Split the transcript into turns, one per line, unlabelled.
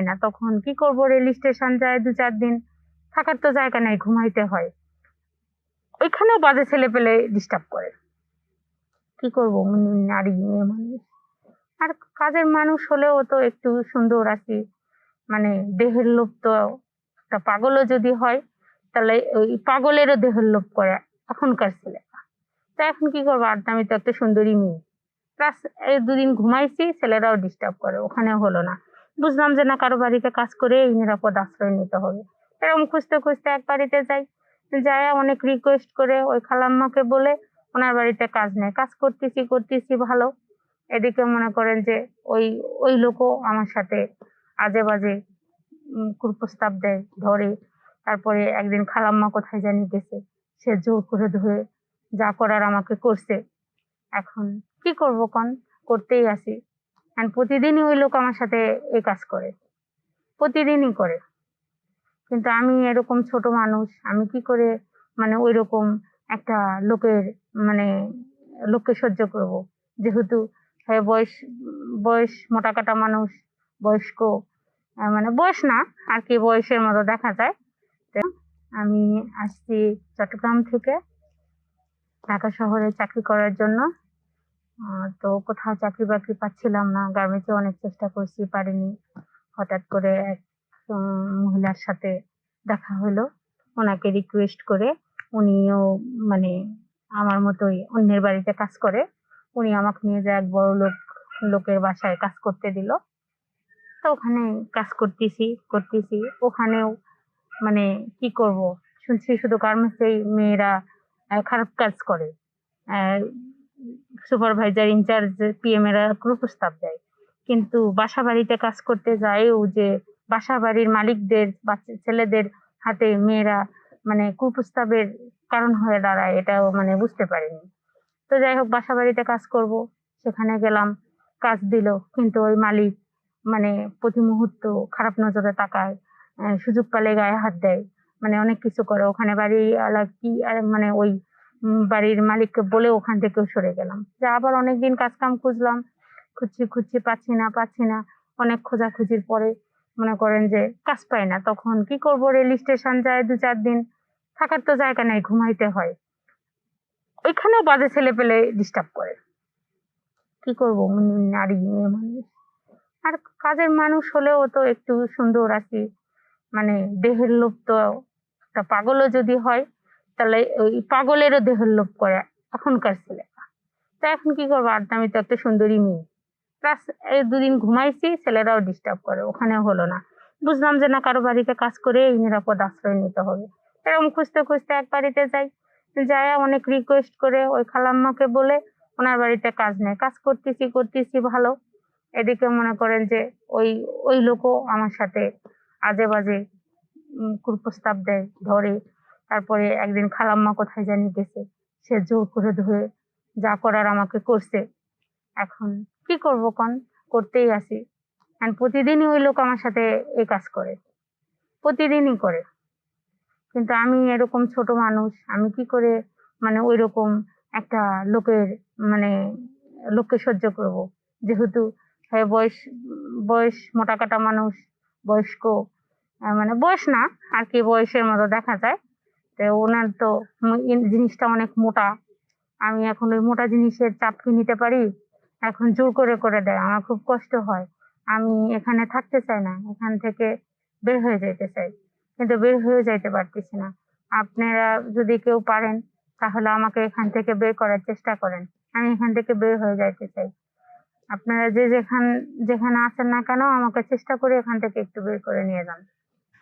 না, তখন কি করব, রেল স্টেশন যায় 2-4 দিন, থাকার তো জায়গা নেই, ঘুমাইতে হয়। ওইখানেও বাজে ছেলে পেলে ডিস্টার্ব করে। কি করব, নারী মেয়ে মানুষ। আর কাজের মানুষ হলেও তো একটু সুন্দর আছি, মানে দেহের লোভ তো, একটা পাগলও যদি হয় তাহলে ওই পাগলেরও দেহের লোভ করে এখনকার ছেলেরা। তা এখন কি করবো, আর আমি তো একটা সুন্দরী মেয়ে, প্লাস এই 2 দিন ঘুমাইছি, ছেলেরাও ডিস্টার্ব করে, ওখানেও হলো না। বুঝলাম যে না, কারো বাড়িতে কাজ করে এই নিরাপদ আশ্রয় নিতে হবে। এরকম খুঁজতে খুঁজতে এক বাড়িতে যাই, যায় অনেক রিকোয়েস্ট করে ওই খালাম্মাকে বলে ওনার বাড়িতে কাজ নেই। কাজ করতেছি করতেছি ভালো, এদিকে মনে করেন যে ওই ওই লোকও আমার সাথে আজে বাজে কুপ্রস্তাব দেয়, ধরে। তারপরে একদিন খালাম্মা কোথায় জানি গেছে, সে জোর করে ধরে যা করার আমাকে করছে। এখন কি করব কন, করতেই আছি। আর প্রতিদিনই ওই লোক আমার সাথে এই কাজ করে, প্রতিদিনই করে। কিন্তু আমি এরকম ছোট মানুষ, আমি কি করে মানে ওই রকম একটা লোকের মানে লোককে সহ্য করব। যেহেতু হ্যাঁ, বয়স বয়স মোটা কাটা মানুষ, বয়স্ক, মানে বয়স না আর কি, বয়সের মতো দেখা যায়। তো আমি আসছি চট্টগ্রাম থেকে ঢাকা শহরে চাকরি করার জন্য। তো কোথাও চাকরি বাকরি পাচ্ছিলাম না, গার্মেন্টসে অনেক চেষ্টা করছি, পারিনি। হঠাৎ করে এক মহিলার সাথে দেখা হলো, ওনাকে রিকোয়েস্ট করে, উনিও মানে আমার মতোই অন্যের বাড়িতে কাজ করে, উনি আমাকে নিয়ে যায় এক বড় লোকের বাসায় কাজ করতে দিল। তো ওখানে কাজ করতেছি করতেছি, ওখানেও মানে কি করব, শুনছি শুধু গার্মেন্টসেই মেয়েরা খারাপ কাজ করে, সুপারভাইজার ইনচার্জ পিএম এরা কুপ্রস্তাব দেয়। কিন্তু বাসা বাড়িতে কাজ করতে যায়ও যে বাসা বাড়ির মালিকদের বাচ্চা ছেলেদের হাতে মেয়েরা মানে কুপ্রস্তাবের কারণ হয়ে দাঁড়ায়, এটাও মানে বুঝতে পারিনি। তো যাই হোক, বাসা বাড়িতে কাজ করব, সেখানে গেলাম, কাজ দিল, কিন্তু ওই মালিক মানে প্রতি মুহূর্ত খারাপ নজরে তাকায়, সুযোগ পেলে গায়ে হাত দেয়, মানে অনেক কিছু করে। ওখানে বাড়ি কি মানে ওই বাড়ির মালিককে বলে ওখান থেকেও সরে গেলাম। যে আবার অনেকদিন কাজ কাম খুঁজলাম, খুঁজছি খুঁজছি, পাচ্ছি না। অনেক খোঁজাখুঁজির পরে মনে করেন যে কাজ পাই না, তখন কি করব, রেল স্টেশন যায় 2-4 দিন, থাকার তো জায়গা নেই, ঘুমাইতে হয়। ওইখানেও বাজে ছেলে পেলে ডিস্টার্ব করে। কি করব, নারী মেয়ে মানুষ। আর কাজের মানুষ হলেও তো একটু সুন্দর আছি, মানে দেহের লোভ তো, একটা পাগলও যদি হয় তাহলে ওই পাগলেরও দেহের লোভ করে এখনকার ছেলেরা। তা এখন কি করবো, আর আমি তো একটা সুন্দরী মেয়ে, প্লাস এই 2 দিন ঘুমাইছি, ছেলেরাও ডিস্টার্ব করে, ওখানেও হলো না। বুঝলাম যে না, কারো বাড়িতে কাজ করে এই নিরাপদ আশ্রয় নিতে হবে। এরকম খুঁজতে খুঁজতে এক বাড়িতে যাই, যায় অনেক রিকোয়েস্ট করে ওই খালাম্মাকে বলে ওনার বাড়িতে কাজ নেই। কাজ করতেছি ভালো, এদিকে মনে করেন যে ওই ওই লোকও আমার সাথে আজে বাজে কুপ্রস্তাব দেয়, ধরে। তারপরে একদিন খালাম্মা কোথায় জানি গেছে, সে জোর করে ধরে যা করার আমাকে করছে। এখন কি করব কন, করতেই আছি। আর প্রতিদিনই ওই লোক আমার সাথে এই কাজ করে, প্রতিদিনই করে। কিন্তু আমি এরকম ছোট মানুষ, আমি কি করে মানে ওই রকম একটা লোকের মানে লোককে সহ্য করব। যেহেতু হ্যাঁ, বয়স মোটা কাটা মানুষ, বয়স্ক, মানে বয়স না আর কি, বয়সের মতো দেখা যায়। তো ওনার তো জিনিসটা অনেক মোটা, আমি এখন ওই মোটা জিনিসের চাপ কি নিতে পারি? এখন জোর করে করে দেয়, আমার খুব কষ্ট হয়। আমি এখানে থাকতে চাই না, এখান থেকে বের হয়ে যেতে চাই, কিন্তু বের হয়ে যাইতে পারতেছি না। আপনারা যদি কেউ পারেন তাহলে আমাকে এখান থেকে বের করার চেষ্টা করেন, আমি এখান থেকে বের হয়ে যাইতে চাই। আপনারা যে যেখানে আছেন না কেন, আমাকে চেষ্টা করে এখান থেকে একটু বের করে নিয়ে যান।